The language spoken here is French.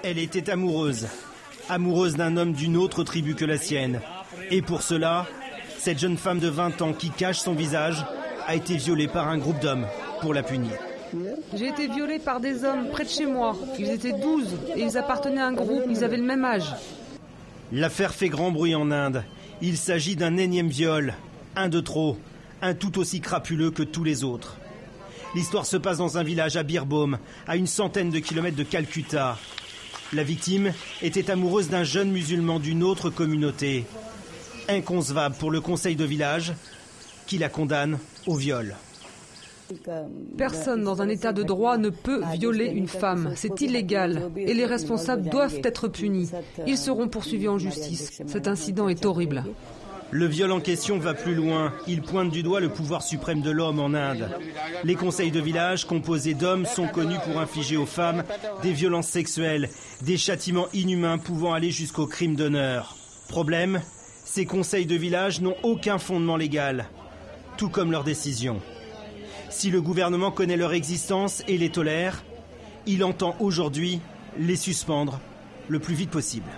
Elle était amoureuse d'un homme d'une autre tribu que la sienne. Et pour cela, cette jeune femme de 20 ans qui cache son visage a été violée par un groupe d'hommes pour la punir. J'ai été violée par des hommes près de chez moi. Ils étaient 12 et ils appartenaient à un groupe, ils avaient le même âge. L'affaire fait grand bruit en Inde. Il s'agit d'un énième viol, un de trop, un tout aussi crapuleux que tous les autres. L'histoire se passe dans un village à Birbhum, à une centaine de kilomètres de Calcutta. La victime était amoureuse d'un jeune musulman d'une autre communauté. Inconcevable pour le conseil de village, qui la condamne au viol. Personne dans un état de droit ne peut violer une femme. C'est illégal et les responsables doivent être punis. Ils seront poursuivis en justice. Cet incident est horrible. Le viol en question va plus loin. Il pointe du doigt le pouvoir suprême de l'homme en Inde. Les conseils de village, composés d'hommes, sont connus pour infliger aux femmes des violences sexuelles, des châtiments inhumains pouvant aller jusqu'au crime d'honneur. Problème, ces conseils de village n'ont aucun fondement légal, tout comme leurs décisions. Si le gouvernement connaît leur existence et les tolère, il entend aujourd'hui les suspendre le plus vite possible.